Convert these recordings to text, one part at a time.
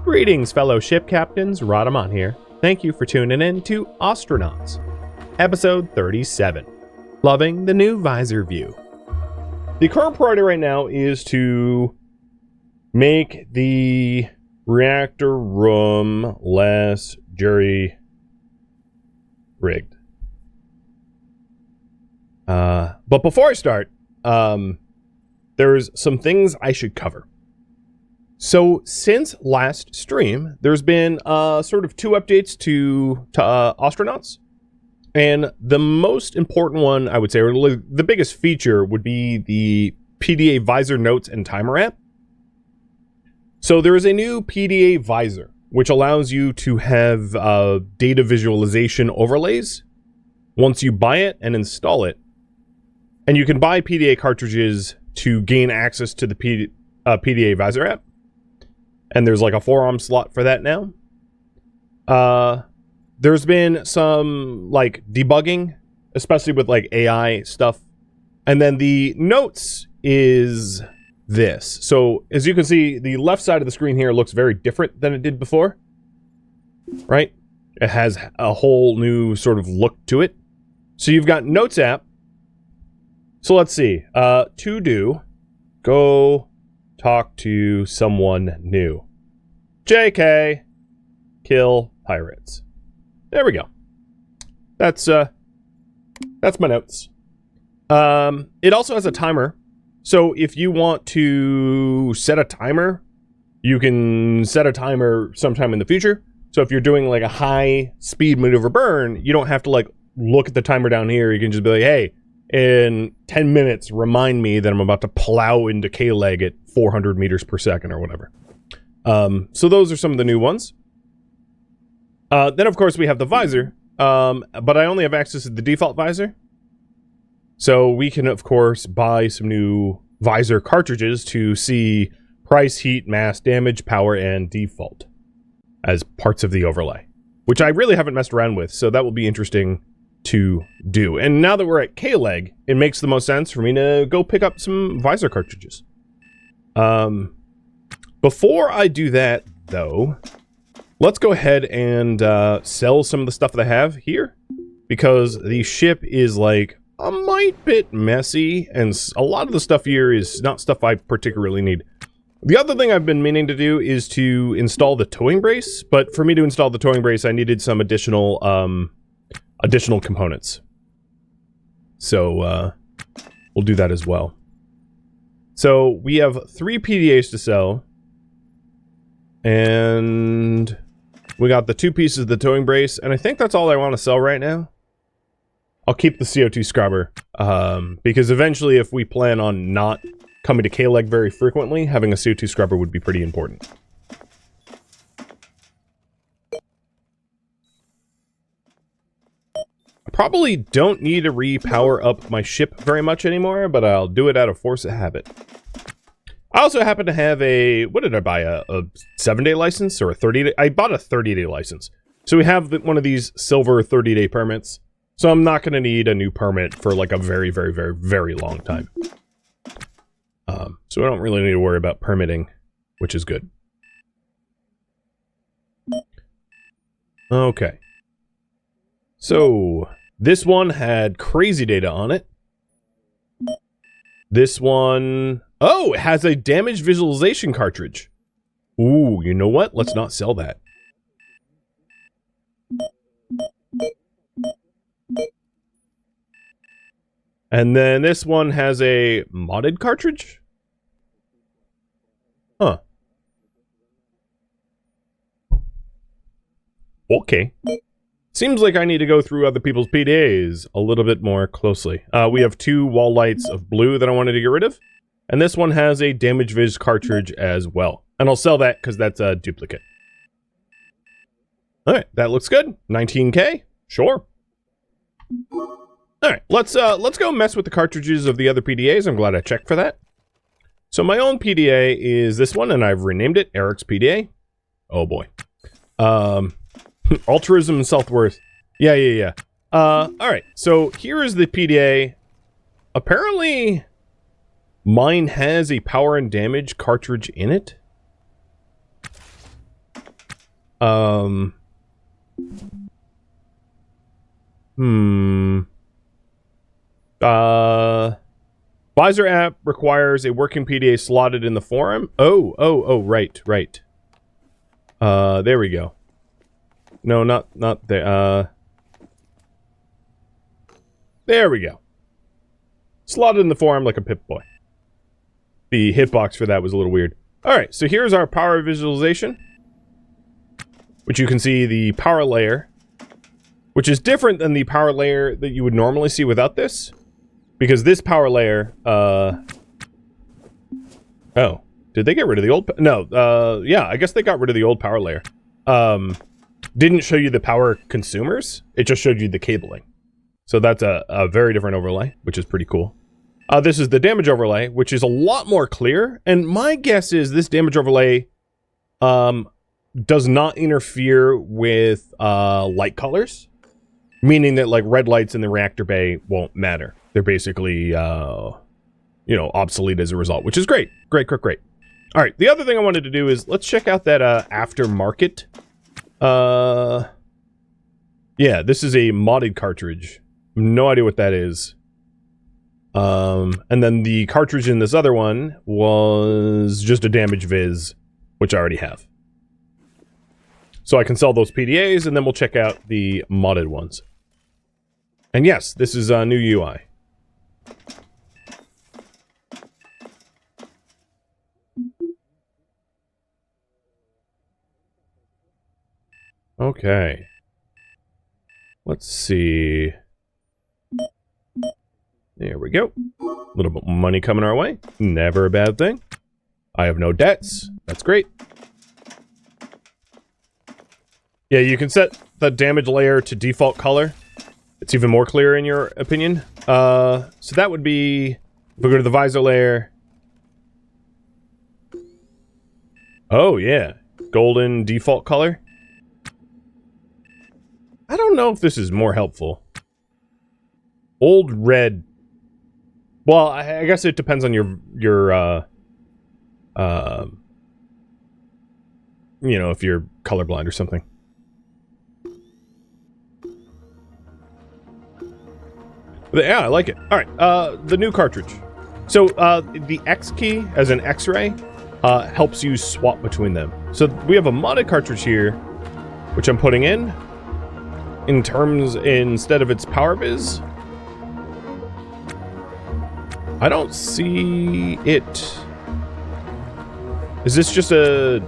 Greetings, fellow ship captains. Rhadamant here. Thank you for tuning in to Ostranauts, episode 37, Loving the New Visor View. The current priority right now is to make the reactor room less jury-rigged. But before I start, there's some things I should cover. So since last stream, there's been sort of two updates to Ostranauts. And the most important one, I would say, or the biggest feature would be the PDA Visor Notes and Timer app. So there is a new PDA Visor, which allows you to have data visualization overlays once you buy it and install it. And you can buy PDA cartridges to gain access to the PDA Visor app. And there's like a forearm slot for that now. There's been some like debugging, especially with like AI stuff. And then the notes is this. So as you can see, the left side of the screen here looks very different than it did before. Right? It has a whole new sort of look to it. So you've got Notes app. So let's see. To do, go talk to someone new. JK, kill pirates. There we go. That's my notes. It also has a timer. So if you want to set a timer, you can set a timer sometime in the future. So if you're doing like a high speed maneuver burn, you don't have to like look at the timer down here. You can just be like, hey, in 10 minutes, remind me that I'm about to plow into K-leg at 400 meters per second or whatever. So those are some of the new ones. Then, of course, we have the visor, but I only have access to the default visor. So we can, of course, buy some new visor cartridges to see price, heat, mass, damage, power, and default as parts of the overlay, which I really haven't messed around with, so that will be interesting to do. And now that we're at K-leg, it makes the most sense for me to go pick up some visor cartridges. Before I do that, though, let's go ahead and sell some of the stuff that I have here, because the ship is like a mite bit messy, and a lot of the stuff here is not stuff I particularly need. The other thing I've been meaning to do is to install the towing brace, but for me to install the towing brace, I needed some additional components. So we'll do that as well. So we have 3 PDAs to sell. And we got the 2 pieces of the towing brace, and I think that's all I want to sell right now. I'll keep the CO2 scrubber, because eventually if we plan on not coming to K-leg very frequently, having a CO2 scrubber would be pretty important. I probably don't need to repower up my ship very much anymore, but I'll do it out of force of habit. I also happen to have a, what did I buy, a 7-day license or a 30-day? I bought a 30-day license. So we have one of these silver 30-day permits. So I'm not going to need a new permit for like a very, very, very, very long time. So I don't really need to worry about permitting, which is good. Okay. So this one had crazy data on it. This one... Oh, it has a damage visualization cartridge. Ooh, you know what? Let's not sell that. And then this one has a modded cartridge? Huh. Okay. Seems like I need to go through other people's PDAs a little bit more closely. We have 2 wall lights of blue that I wanted to get rid of. And this one has a damage viz cartridge as well. And I'll sell that because that's a duplicate. Alright, that looks good. 19K? Sure. Alright, let's go mess with the cartridges of the other PDAs. I'm glad I checked for that. So my own PDA is this one, and I've renamed it Eric's PDA. Oh boy. Altruism and self-worth. Yeah. Alright, so here is the PDA. Apparently... Mine has a power and damage cartridge in it. Visor app requires a working PDA slotted in the forum. Oh, right. There we go. No, not there. There we go. Slotted in the forum like a Pip-Boy. The hitbox for that was a little weird. Alright, so here's our power visualization. Which you can see the power layer. Which is different than the power layer that you would normally see without this. Because this power layer, oh. Did they get rid of the old... No, yeah, I guess they got rid of the old power layer. Didn't show you the power consumers. It just showed you the cabling. So that's a very different overlay, which is pretty cool. This is the damage overlay, which is a lot more clear. And my guess is this damage overlay does not interfere with light colors. Meaning that, like, red lights in the reactor bay won't matter. They're basically, you know, obsolete as a result, which is great. Great. All right, the other thing I wanted to do is let's check out that aftermarket. Yeah, this is a modded cartridge. No idea what that is. And then the cartridge in this other one was just a damage viz, which I already have. So I can sell those PDAs, and then we'll check out the modded ones. And yes, this is a new UI. Okay. Let's see. There we go. A little bit more money coming our way. Never a bad thing. I have no debts. That's great. Yeah, you can set the damage layer to default color. It's even more clear in your opinion. So that would be... If we go to the visor layer... Oh, yeah. Golden default color. I don't know if this is more helpful. Old red... Well, I guess it depends on your you know, if you're colorblind or something. But yeah, I like it. All right, the new cartridge. So the X key, as an X-ray, helps you swap between them. So we have a modded cartridge here, which I'm putting in terms, instead of its power viz. I don't see it. Is this just a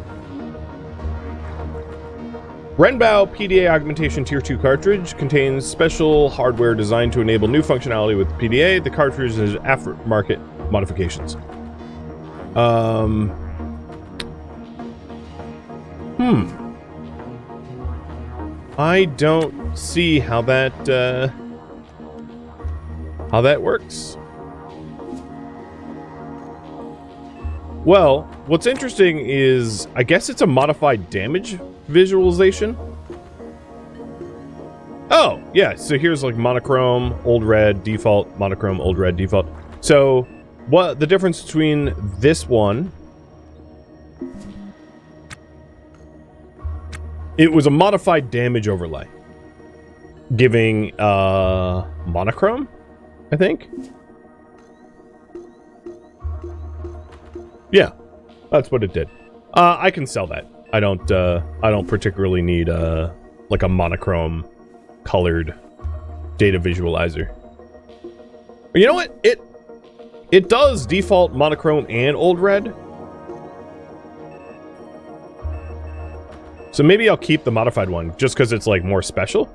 Renbow PDA Augmentation Tier 2 cartridge? Contains special hardware designed to enable new functionality with PDA. The cartridge is aftermarket modifications. I don't see how that works. Well, what's interesting is, I guess it's a modified damage visualization. Oh, yeah, so here's like monochrome, old red, default, monochrome, old red, default. So, what the difference between this one... It was a modified damage overlay. Giving, monochrome, I think? Yeah, that's what it did. I can sell that. I don't particularly need like a monochrome colored data visualizer. But you know what? It does default monochrome and old red. So maybe I'll keep the modified one just because it's like more special.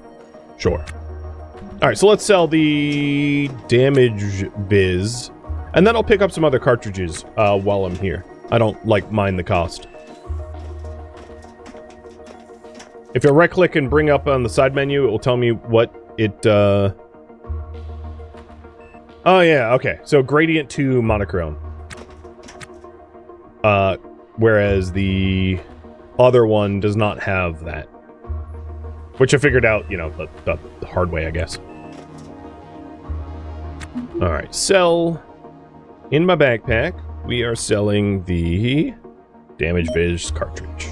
Sure. All right, so let's sell the damage viz. And then I'll pick up some other cartridges while I'm here. I don't, like, mind the cost. If you right-click and bring up on the side menu, it will tell me what it, Oh, yeah, okay. So, gradient to monochrome. Whereas the other one does not have that. Which I figured out, you know, the hard way, I guess. Alright, sell... In my backpack, we are selling the Damage Viz cartridge.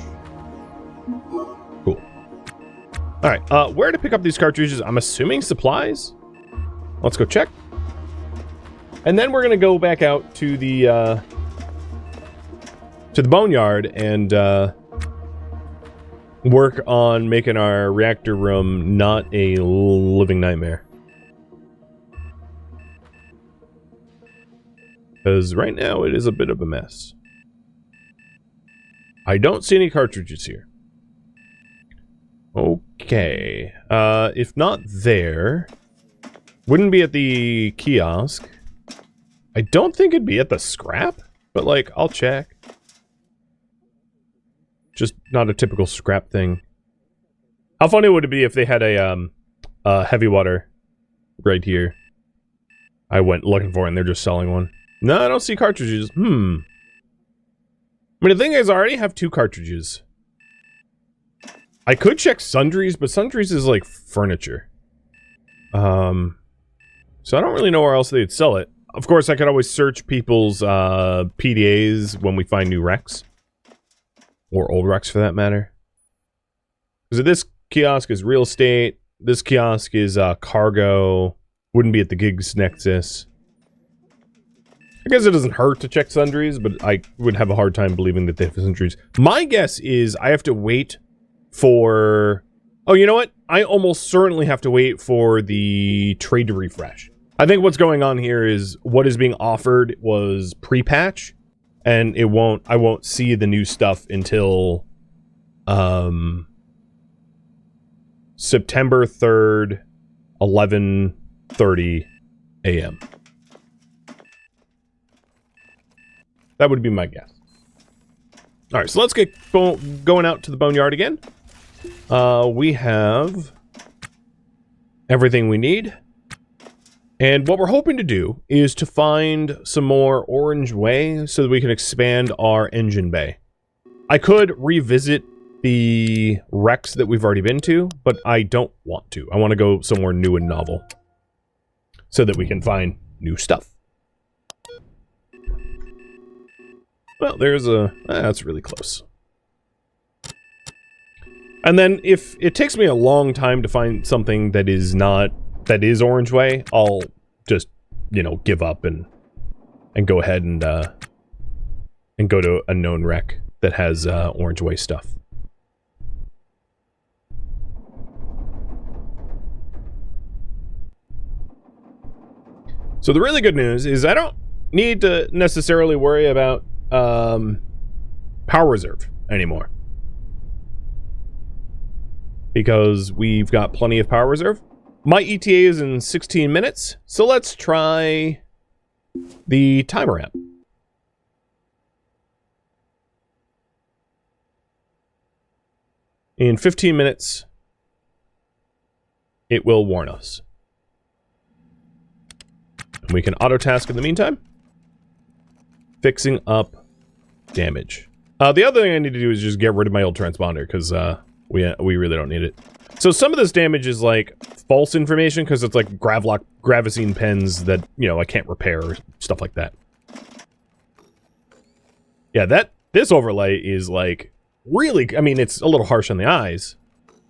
All right, where to pick up these cartridges? I'm assuming supplies. Let's go check. And then we're gonna go back out to the boneyard and work on making our reactor room not a living nightmare. Because right now it is a bit of a mess. I don't see any cartridges here. Okay. If not there, wouldn't be at the kiosk. I don't think it'd be at the scrap, but like, I'll check. Just not a typical scrap thing. How funny would it be if they had a heavy water right here? I went looking for it and they're just selling one. No, I don't see cartridges. I mean, the thing is, I already have 2 cartridges. I could check sundries, but sundries is like furniture. So I don't really know where else they'd sell it. Of course, I could always search people's PDAs when we find new wrecks. Or old wrecks, for that matter. Because this kiosk is real estate. This kiosk is cargo. Wouldn't be at the gigs nexus. I guess it doesn't hurt to check sundries, but I would have a hard time believing that they have sundries. My guess is I have to wait for... Oh, you know what? I almost certainly have to wait for the trade to refresh. I think what's going on here is what is being offered was pre-patch, and I won't see the new stuff until September 3rd, 11:30 a.m. That would be my guess. All right, so let's get going out to the boneyard again. We have everything we need. And what we're hoping to do is to find some more orange whey so that we can expand our engine bay. I could revisit the wrecks that we've already been to, but I don't want to. I want to go somewhere new and novel so that we can find new stuff. Well, there's a... that's really close. And then if it takes me a long time to find something that is not... that is orange whey, I'll just, you know, give up and go ahead and go to a known wreck that has orange whey stuff. So the really good news is I don't need to necessarily worry about power reserve anymore, because we've got plenty of power reserve. My ETA is in 16 minutes, so let's try the timer app. In 15 minutes, it will warn us. And we can auto-task in the meantime. Fixing up damage. The other thing I need to do is just get rid of my old transponder, because we really don't need it. So some of this damage is like false information, because it's like gravicine pens that, you know, I can't repair or stuff like that. Yeah, this overlay is like really, I mean, it's a little harsh on the eyes,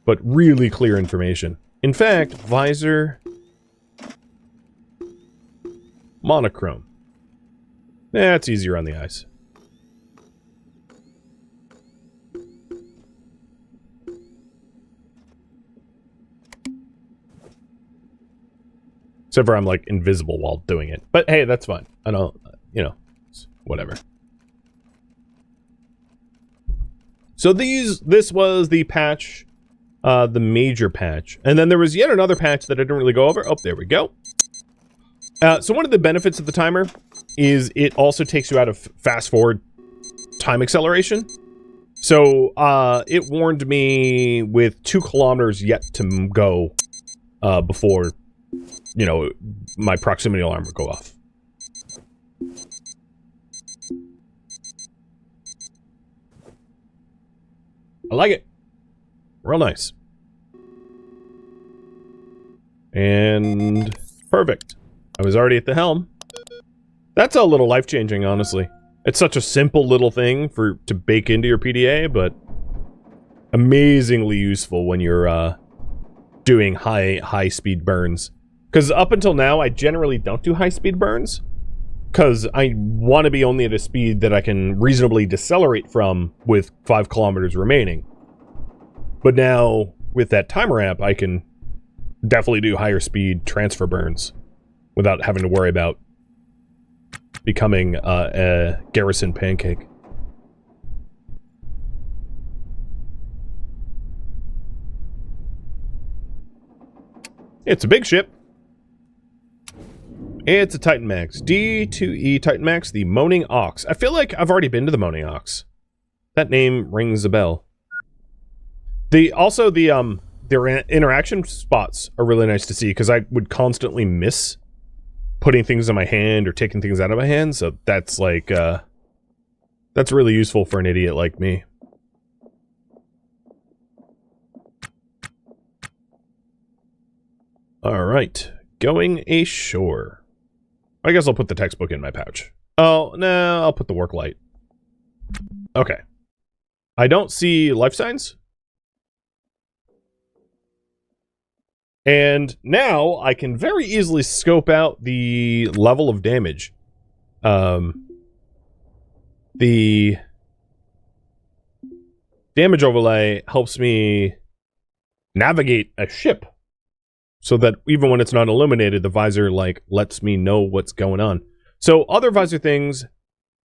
but really clear information. In fact, visor monochrome. That's easier on the eyes. Except for I'm like invisible while doing it. But hey, that's fine. I don't, you know, whatever. So this was the patch, the major patch. And then there was yet another patch that I didn't really go over. Oh, there we go. So one of the benefits of the timer is it also takes you out of fast forward time acceleration. So it warned me with 2 kilometers yet to go before, you know, my proximity alarm would go off. I like it. Real nice. And perfect. I was already at the helm. That's a little life-changing, honestly. It's such a simple little thing to bake into your PDA, but amazingly useful when you're doing high speed burns. Because up until now, I generally don't do high speed burns. Because I want to be only at a speed that I can reasonably decelerate from with 5 kilometers remaining. But now, with that timer amp, I can definitely do higher speed transfer burns without having to worry about becoming a Garrison pancake. It's a big ship. It's a Titan Max. D2E Titan Max, the Moaning Ox. I feel like I've already been to the Moaning Ox. That name rings a bell. Their interaction spots are really nice to see, because I would constantly miss putting things in my hand or taking things out of my hand, so that's like, that's really useful for an idiot like me. Alright, going ashore. I guess I'll put the textbook in my pouch. Oh, no, I'll put the work light. Okay. I don't see life signs. And now I can very easily scope out the level of damage. The damage overlay helps me navigate a ship, so that even when it's not illuminated, the visor, like, lets me know what's going on. So, other visor things,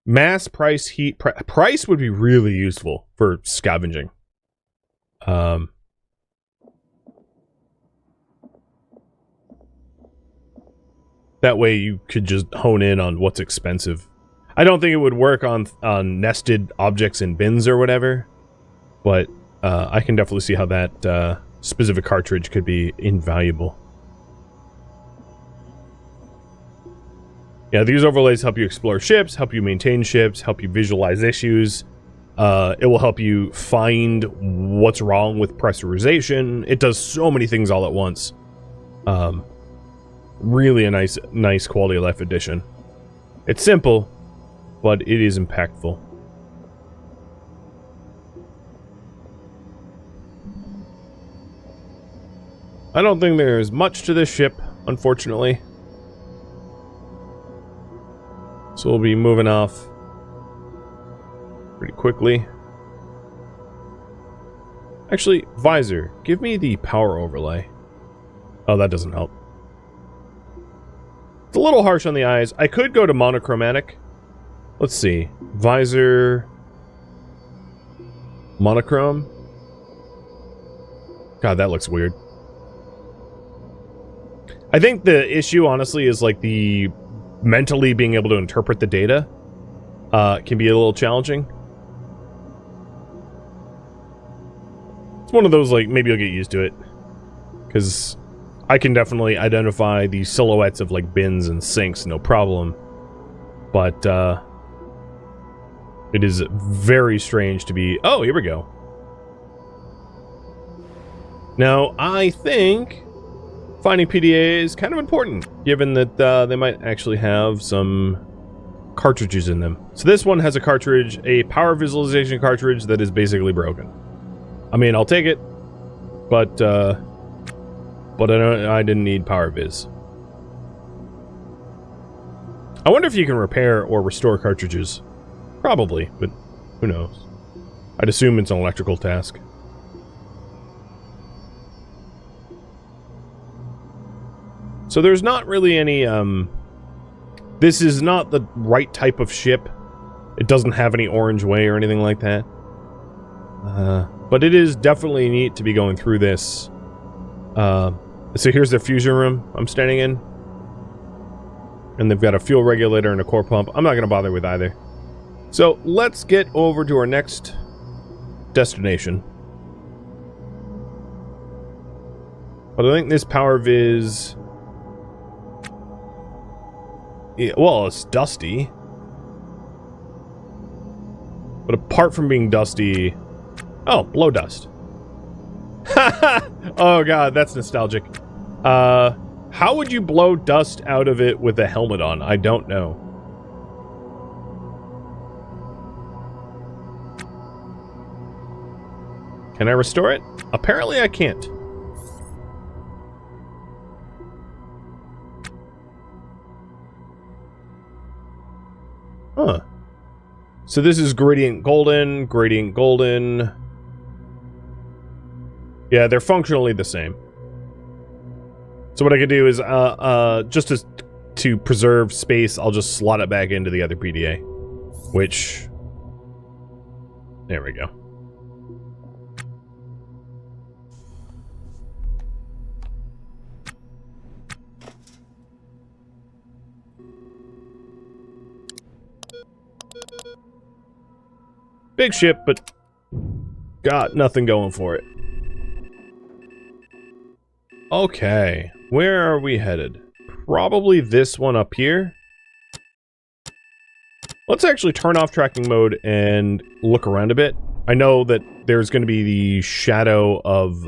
mass, price, heat... price would be really useful for scavenging. That way you could just hone in on what's expensive. I don't think it would work on nested objects in bins or whatever, but I can definitely see how that... specific cartridge could be invaluable. Yeah, these overlays help you explore ships, help you maintain ships, help you visualize issues. It will help you find what's wrong with pressurization. It does so many things all at once. Really a nice quality of life addition. It's simple, but it is impactful. I don't think there's much to this ship, unfortunately. So we'll be moving off pretty quickly. Actually, visor, give me the power overlay. Oh, that doesn't help. It's a little harsh on the eyes. I could go to monochromatic. Let's see. Visor... monochrome? God, that looks weird. I think the issue, honestly, is like the mentally being able to interpret the data can be a little challenging. It's one of those, like, maybe you'll get used to it. Because I can definitely identify the silhouettes of, like, bins and sinks, no problem. But, it is very strange to be... Oh, here we go. Now, I think... finding PDA is kind of important, given that they might actually have some cartridges in them. So this one has a cartridge, a power visualization cartridge that is basically broken. I mean, I'll take it, but I didn't need power viz. I wonder if you can repair or restore cartridges. Probably, but who knows? I'd assume it's an electrical task. So there's not really any, this is not the right type of ship. It doesn't have any orange way or anything like that. But it is definitely neat to be going through this. So here's their fusion room I'm standing in. And they've got a fuel regulator and a core pump. I'm not going to bother with either. So let's get over to our next destination. But I think this power viz... yeah, well, it's dusty. But apart from being dusty... oh, blow dust. Oh god, that's nostalgic. How would you blow dust out of it with a helmet on? I don't know. Can I restore it? Apparently I can't. So this is gradient golden, gradient golden. Yeah, they're functionally the same. So what I could do is, just to preserve space, I'll just slot it back into the other PDA. Which... There we go. Big ship, but got nothing going for it. Okay, where are we headed? Probably this one up here. Let's actually turn off tracking mode and look around a bit. I know that there's going to be the shadow of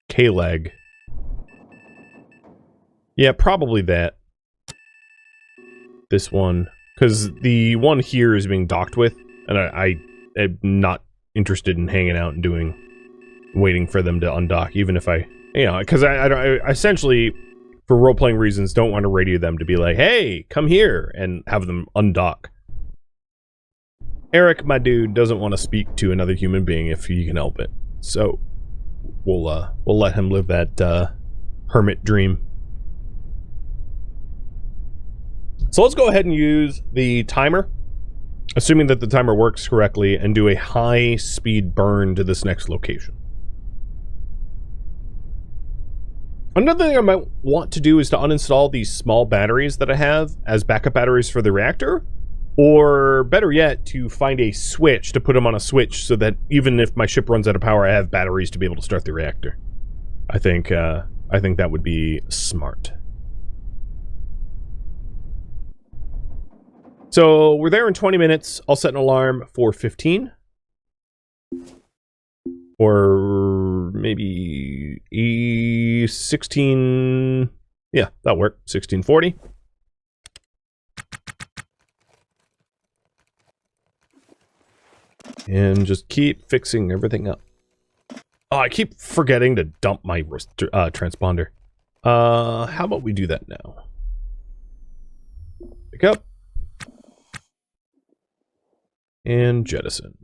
K-Leg. Yeah, probably that. This one. Because the one here is being docked with. And I am not interested in hanging out and waiting for them to undock, even if I, because I essentially, for role-playing reasons, don't want to radio them to be like, hey, come here, and have them undock. Eric, my dude, doesn't want to speak to another human being if he can help it. So, we'll let him live that, hermit dream. So let's go ahead and use the timer. Assuming that the timer works correctly, and do a high-speed burn to this next location. Another thing I might want to do is to uninstall these small batteries that I have as backup batteries for the reactor, or better yet, to find a switch to put them on a switch so that even if my ship runs out of power, I have batteries to be able to start the reactor. I think that would be smart. So, we're there in 20 minutes. I'll set an alarm for 15. Or maybe 16... Yeah, that'll work. 1640. And just keep fixing everything up. Oh, I keep forgetting to dump my transponder. How about we do that now? Pick up. And jettison.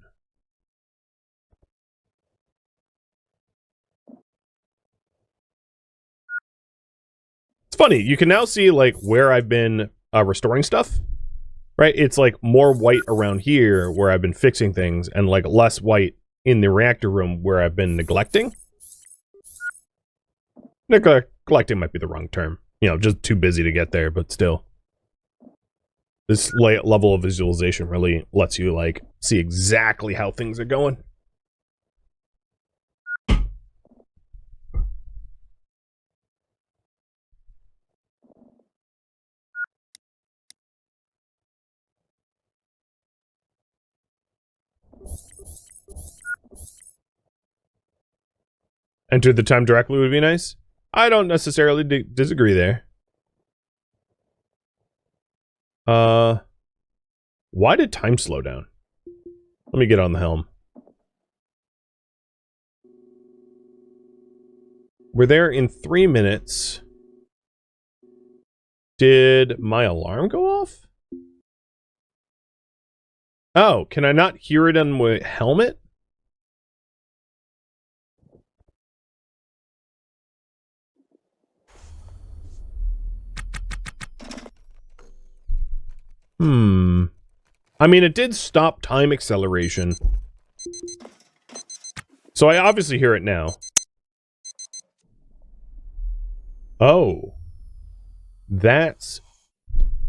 It's funny, you can now see like where I've been restoring stuff, right? It's like more white around here where I've been fixing things, and like less white in the reactor room where I've been neglecting. Neglecting might be the wrong term. Just too busy to get there, but still. This level of visualization really lets you, like, see exactly how things are going. Enter the time directly would be nice. I don't necessarily disagree there. Why did time slow down? Let me get on the helm. We're there in 3 minutes. Did my alarm go off? Oh, can I not hear it on my helmet? I mean, it did stop time acceleration. So I obviously hear it now. Oh. That's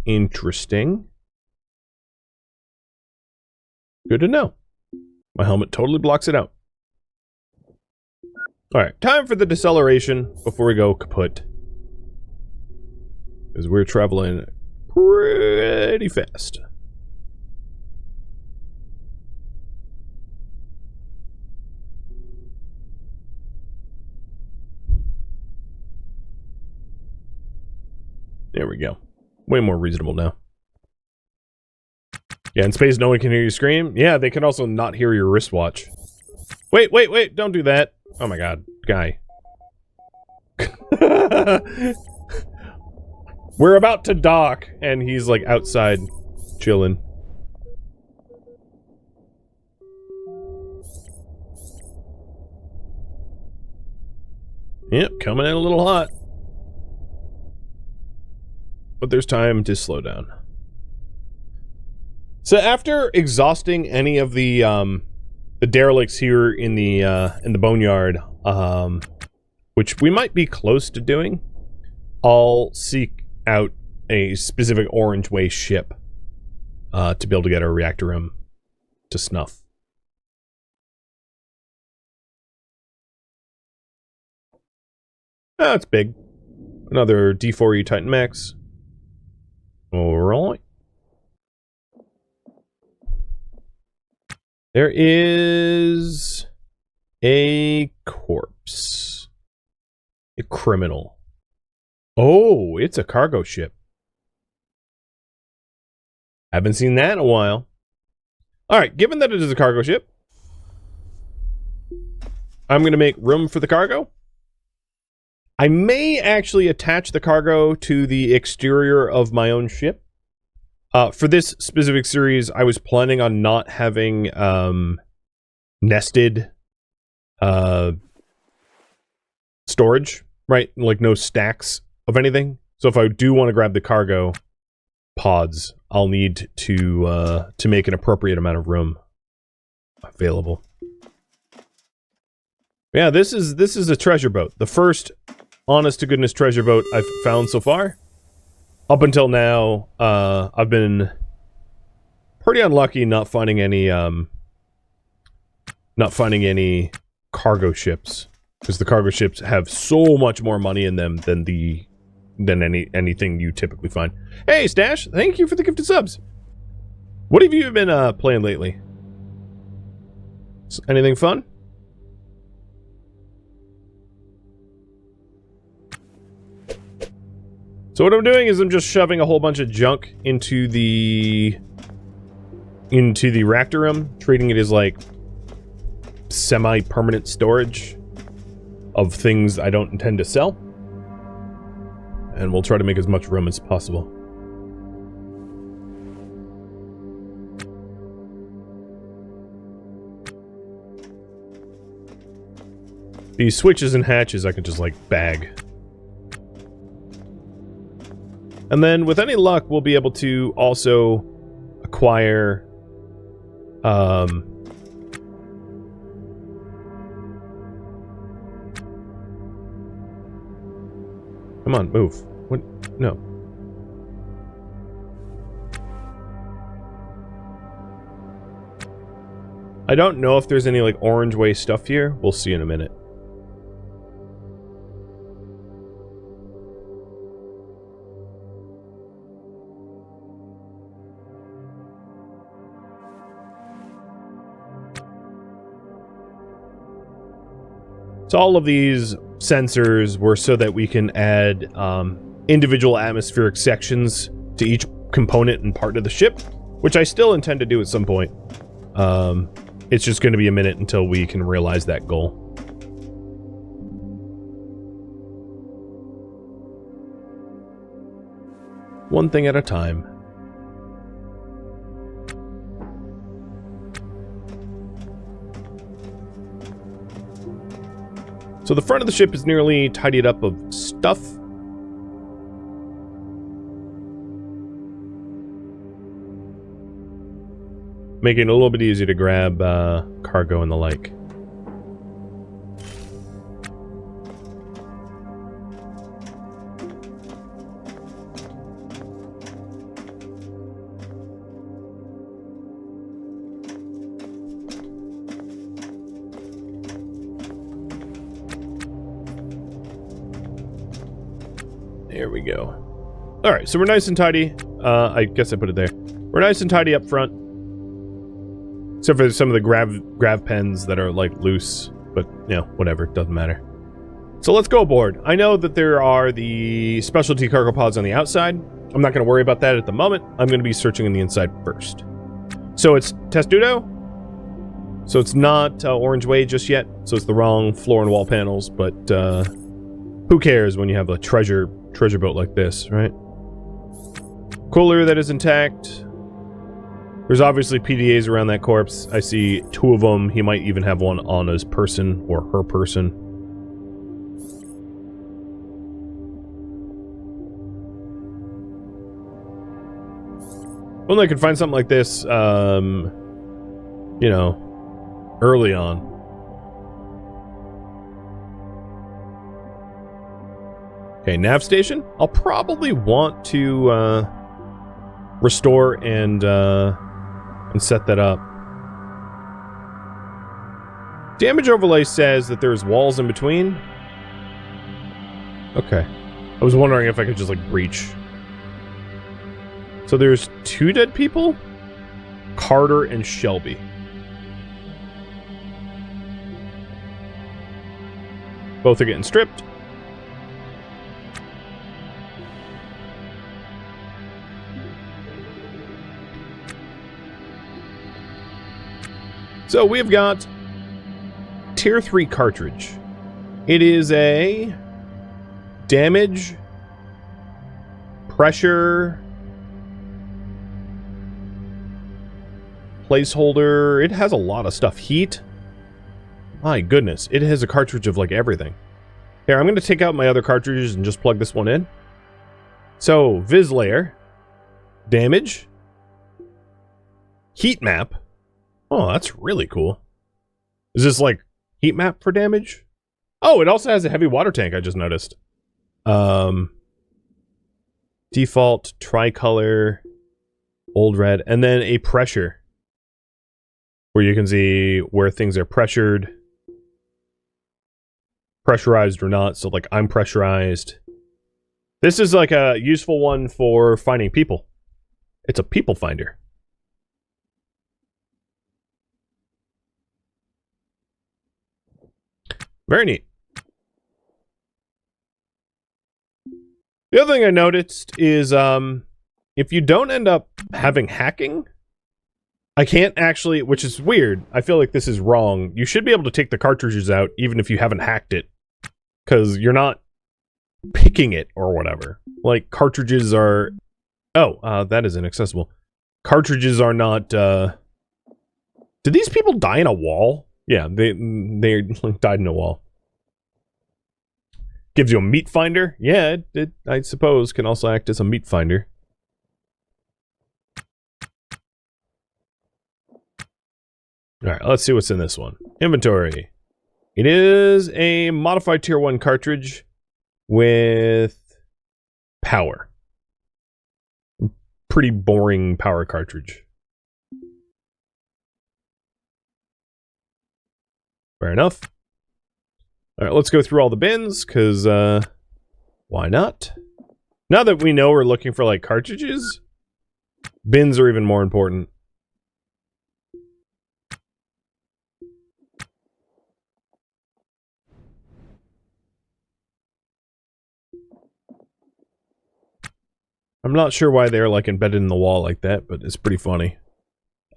interesting. Good to know. My helmet totally blocks it out. Alright, time for the deceleration before we go kaput. Because we're traveling pretty fast. There we go. Way more reasonable now. Yeah, in space, no one can hear you scream. Yeah, they can also not hear your wristwatch. Wait, wait, wait, don't do that. Oh my god, guy. We're about to dock, and he's like outside chilling. Yep, coming in a little hot. But there's time to slow down. So after exhausting any of the derelicts here in the boneyard, which we might be close to doing, I'll seek out a specific Orange Way ship to be able to get our reactor room to snuff. That's big. Another D4U Titan Max. Alright. There is a corpse. A criminal. Oh, it's a cargo ship. Haven't seen that in a while. Alright, given that it is a cargo ship, I'm going to make room for the cargo. I may actually attach the cargo to the exterior of my own ship. For this specific series, I was planning on not having nested storage, right? Like no stacks of anything. So if I do want to grab the cargo pods, I'll need to make an appropriate amount of room available. Yeah, this is a treasure boat. The first honest to goodness treasure boat I've found so far. Up until now, I've been pretty unlucky not finding any cargo ships, because the cargo ships have so much more money in them than anything you typically find. Hey Stash, thank you for the gifted subs. What have you been playing lately? Anything fun? So what I'm doing is I'm just shoving a whole bunch of junk into the reactor room, treating it as like semi-permanent storage of things I don't intend to sell. And we'll try to make as much room as possible. These switches and hatches I can just like bag. And then, with any luck, we'll be able to also acquire, come on, move. What? No. I don't know if there's any, like, Orange Way stuff here. We'll see in a minute. So all of these sensors were so that we can add individual atmospheric sections to each component and part of the ship, which I still intend to do at some point. It's just going to be a minute until we can realize that goal. One thing at a time. So the front of the ship is nearly tidied up of stuff. Making it a little bit easier to grab cargo and the like. There we go. Alright, so we're nice and tidy. I guess I put it there. We're nice and tidy up front. Except for some of the grav pens that are, like, loose. But, you know, whatever. It doesn't matter. So let's go aboard. I know that there are the specialty cargo pods on the outside. I'm not going to worry about that at the moment. I'm going to be searching on the inside first. So it's Testudo. So it's not Orange Way just yet. So it's the wrong floor and wall panels. But who cares when you have a treasure boat like this, right? Cooler that is intact. There's obviously PDAs around that corpse. I see 2 of them. He might even have one on his person or her person. Only I could find something like this, you know, early on. Okay, nav station. I'll probably want to restore and set that up. Damage overlay says that there's walls in between. Okay. I was wondering if I could just, like, breach. So there's 2 dead people? Carter and Shelby. Both are getting stripped. So we've got Tier 3 cartridge. It is a damage, pressure, placeholder. It has a lot of stuff. Heat. My goodness. It has a cartridge of like everything. Here, I'm going to take out my other cartridges and just plug this one in. So, Viz layer. Damage. Heat map. Oh, that's really cool. Is this like heat map for damage? Oh, it also has a heavy water tank, I just noticed. Default, tricolor, old red, and then a pressure. Where you can see where things are pressured. Pressurized or not, so like I'm pressurized. This is like a useful one for finding people. It's a people finder. Very neat. The other thing I noticed is if you don't end up having hacking, I can't actually, which is weird. I feel like this is wrong. You should be able to take the cartridges out even if you haven't hacked it. Because you're not picking it or whatever. Like, cartridges are... Oh, that is inaccessible. Cartridges are not, Did these people die in a wall? Yeah, they died in a wall. Gives you a meat finder? Yeah, it I suppose can also act as a meat finder. Alright, let's see what's in this one. Inventory. It is a modified tier 1 cartridge with power. Pretty boring power cartridge. Fair enough. Alright, let's go through all the bins, because, why not? Now that we know we're looking for, like, cartridges, bins are even more important. I'm not sure why they're, like, embedded in the wall like that, but it's pretty funny.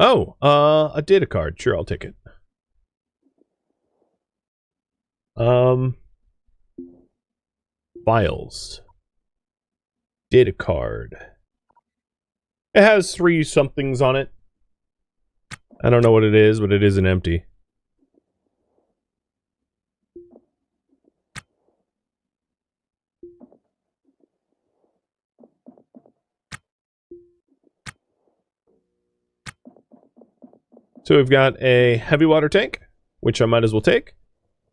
Oh, a data card. Sure, I'll take it. Files. Data card. It has 3 somethings on it. I don't know what it is, but it isn't empty. So we've got a heavy water tank, which I might as well take.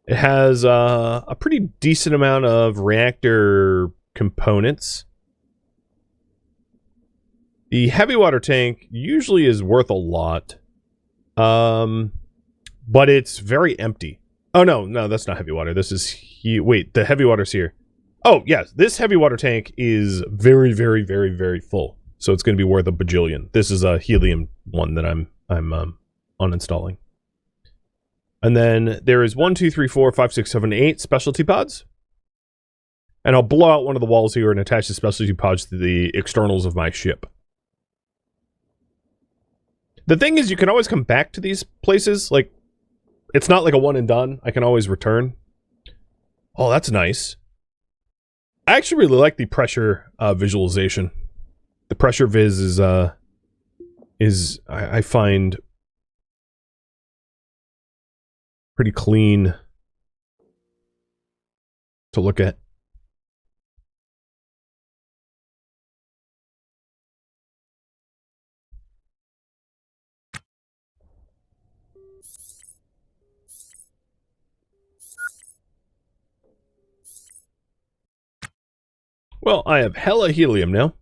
It has a pretty decent amount of reactor components. The heavy water tank usually is worth a lot. But it's very empty. Oh, no, that's not heavy water. This is... Wait, the heavy water's here. Oh, yes, this heavy water tank is very, very, very, very full. So it's going to be worth a bajillion. This is a helium one that I'm uninstalling. And then there is 1, 2, 3, 4, 5, 6, 7, 8 specialty pods. And I'll blow out one of the walls here and attach the specialty pods to the externals of my ship. The thing is, you can always come back to these places. Like, it's not like a one and done. I can always return. Oh, that's nice. I actually really like the pressure visualization. The pressure viz is I find pretty clean to look at. Well, I have hella helium now.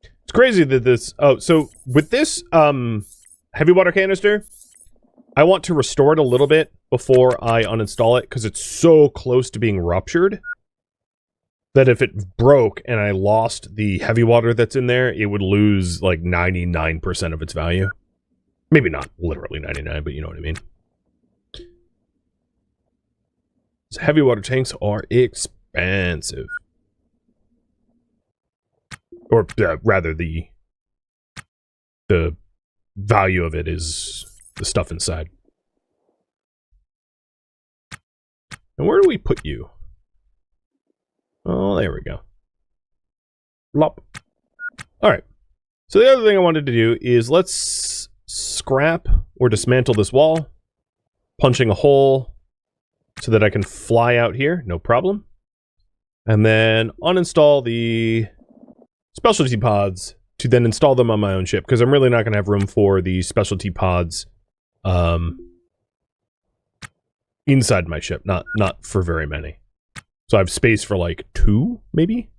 It's crazy that this... Oh, so with this heavy water canister, I want to restore it a little bit before I uninstall it, because it's so close to being ruptured that if it broke and I lost the heavy water that's in there, it would lose like 99% of its value. Maybe not literally 99, but you know what I mean. So heavy water tanks are expensive. Or rather, the value of it is the stuff inside. And where do we put you? Oh, there we go. Plop. Alright. So the other thing I wanted to do is let's scrap or dismantle this wall, punching a hole so that I can fly out here, no problem. And then uninstall the specialty pods to then install them on my own ship, because I'm really not going to have room for the specialty pods inside my ship, not for very many. So I have space for like 2, maybe?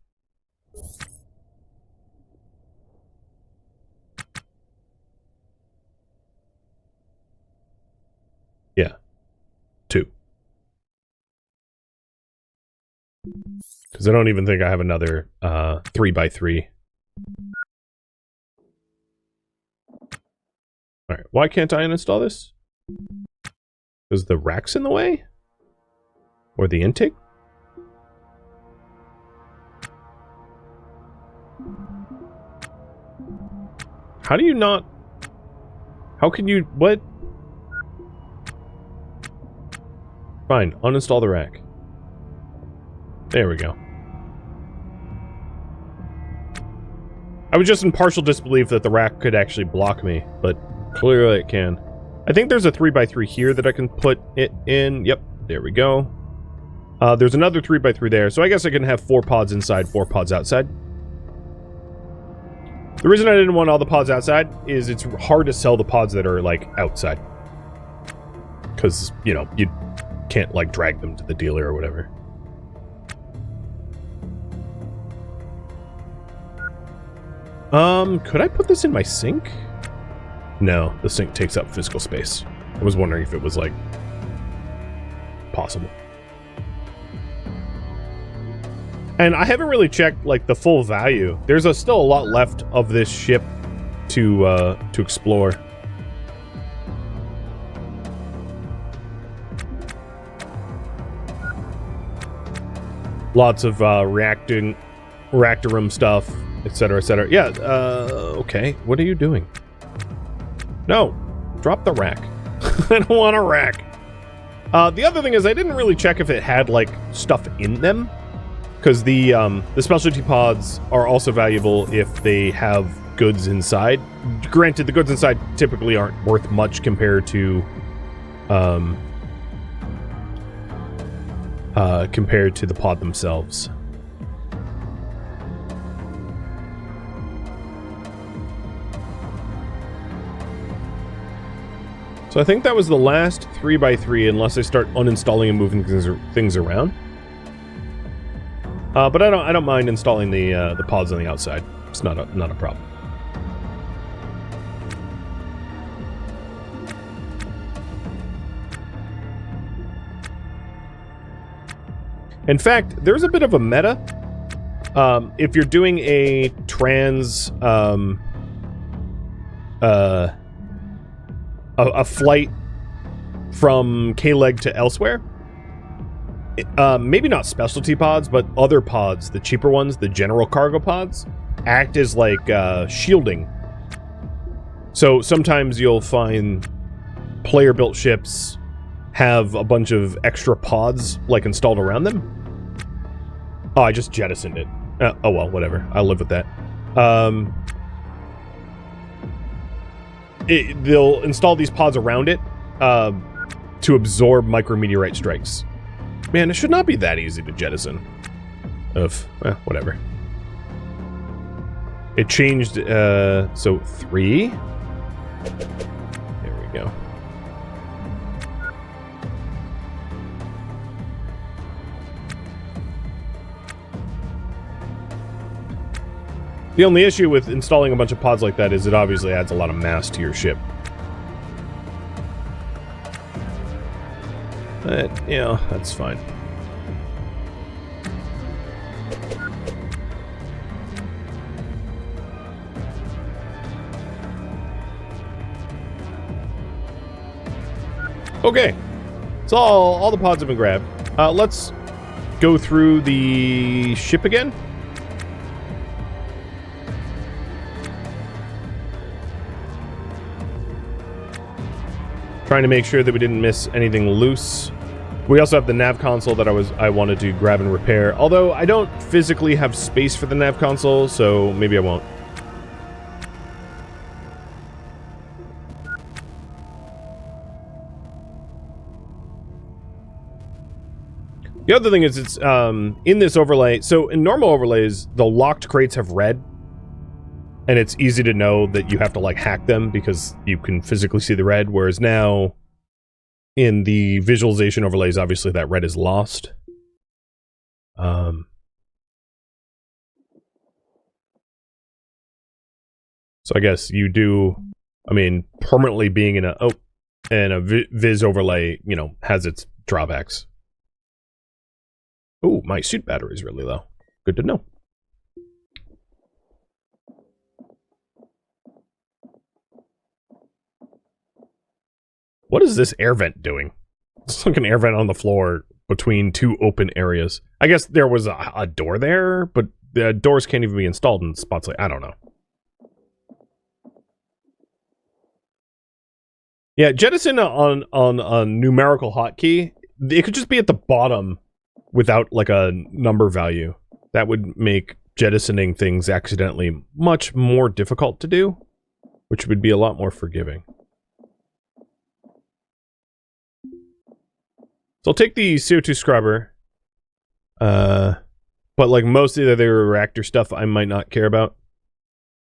Yeah. 2. Because I don't even think I have another 3x3. Alright, why can't I uninstall this? Is the rack's in the way? Or the intake? How do you not... How can you... What? Fine, uninstall the rack. There we go. I was just in partial disbelief that the rack could actually block me, but clearly it can. I think there's a 3x3 here that I can put it in. Yep, there we go. There's another 3x3 there, so I guess I can have 4 pods inside, 4 pods outside. The reason I didn't want all the pods outside is it's hard to sell the pods that are, like, outside. Because, you know, you can't, like, drag them to the dealer or whatever. Could I put this in my sink? No, the sink takes up physical space. I was wondering if it was, like, possible. And I haven't really checked, like, the full value. There's still a lot left of this ship to explore. Lots of reactor room stuff, etc., etc. Yeah, okay. What are you doing? No, drop the rack. I don't want a rack. The other thing is I didn't really check if it had, like, stuff in them. Because the specialty pods are also valuable if they have goods inside. Granted, the goods inside typically aren't worth much compared to the pod themselves. So I think that was the last 3x3, unless I start uninstalling and moving things around. But I don't mind installing the pods on the outside. It's not a problem. In fact, there's a bit of a meta. If you're doing a trans a flight from K-Leg to elsewhere. Maybe not specialty pods, but other pods, the cheaper ones, the general cargo pods, act as like shielding. So sometimes you'll find player-built ships have a bunch of extra pods like installed around them. Oh, I just jettisoned it. Oh well, whatever. I'll live with that. They'll install these pods around it to absorb micrometeorite strikes. Man, it should not be that easy to jettison. Whatever. It changed, so 3. There we go. The only issue with installing a bunch of pods like that is it obviously adds a lot of mass to your ship. But, you know, that's fine. Okay, so all the pods have been grabbed. Let's go through the ship again. Trying to make sure that we didn't miss anything loose. We also have the nav console that I wanted to grab and repair. Although I don't physically have space for the nav console, so maybe I won't. The other thing is it's in this overlay. So in normal overlays, the locked crates have red. And it's easy to know that you have to, like, hack them because you can physically see the red. Whereas now, in the visualization overlays, obviously that red is lost. So I guess you do, I mean, permanently being in a viz overlay, you know, has its drawbacks. Oh, my suit battery is really low. Good to know. What is this air vent doing? It's like an air vent on the floor between two open areas. I guess there was a door there, but the doors can't even be installed in spots like... I don't know. Yeah, jettison on a numerical hotkey. It could just be at the bottom without, like, a number value. That would make jettisoning things accidentally much more difficult to do, which would be a lot more forgiving. So I'll take the CO2 scrubber, but like most of the other reactor stuff I might not care about,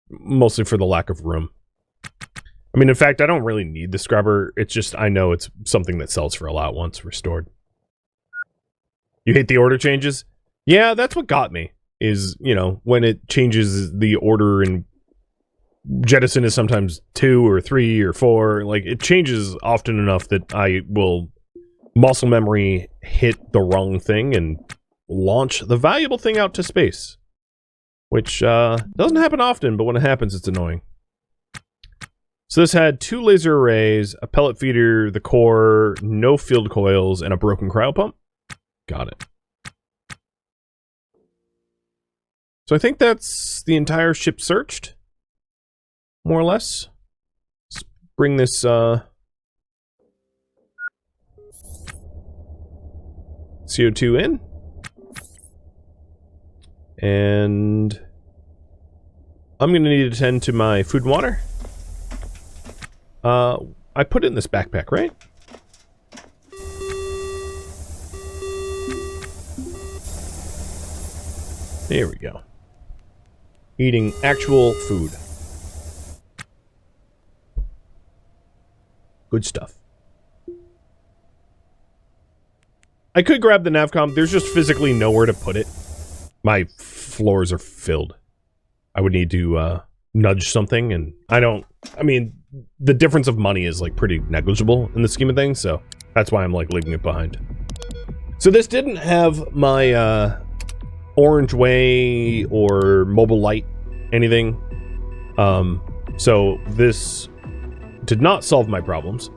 mostly for the lack of room. I mean, in fact, I don't really need the scrubber, it's just I know it's something that sells for a lot once restored. You hate the order changes? Yeah, that's what got me, is, you know, when it changes the order and jettison is sometimes 2 or 3 or 4, like, it changes often enough that I will... muscle memory hit the wrong thing and launch the valuable thing out to space. Which doesn't happen often, but when it happens, it's annoying. So this had 2 laser arrays, a pellet feeder, the core, no field coils, and a broken cryo pump. Got it. So I think that's the entire ship searched. More or less. Let's bring this... CO2 in. And I'm going to need to tend to my food and water. I put it in this backpack, right? There we go. Eating actual food. Good stuff. I could grab the navcom. There's just physically nowhere to put it. My floors are filled. I would need to nudge something, and I mean, the difference of money is, like, pretty negligible in the scheme of things, so that's why I'm, like, leaving it behind. So this didn't have my orange way or mobile light, anything. So this did not solve my problems.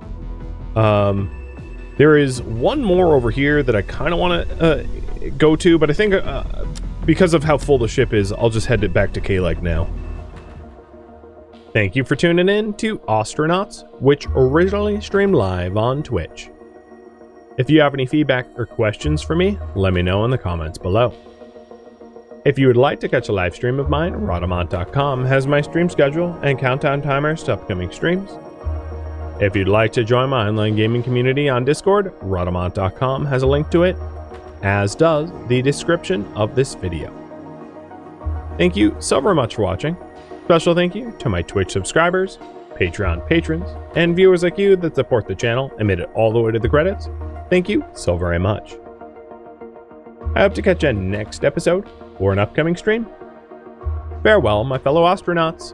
There is one more over here that I kind of want to go to, but I think because of how full the ship is, I'll just head it back to K-Leg now. Thank you for tuning in to Ostranauts, which originally streamed live on Twitch. If you have any feedback or questions for me, let me know in the comments below. If you would like to catch a live stream of mine, Rhadamant.com has my stream schedule and countdown timers to upcoming streams. If you'd like to join my online gaming community on Discord, Rhadamant.com has a link to it, as does the description of this video. Thank you so very much for watching. Special thank you to my Twitch subscribers, Patreon patrons, and viewers like you that support the channel and made it all the way to the credits. Thank you so very much. I hope to catch you next episode or an upcoming stream. Farewell, my fellow astronauts.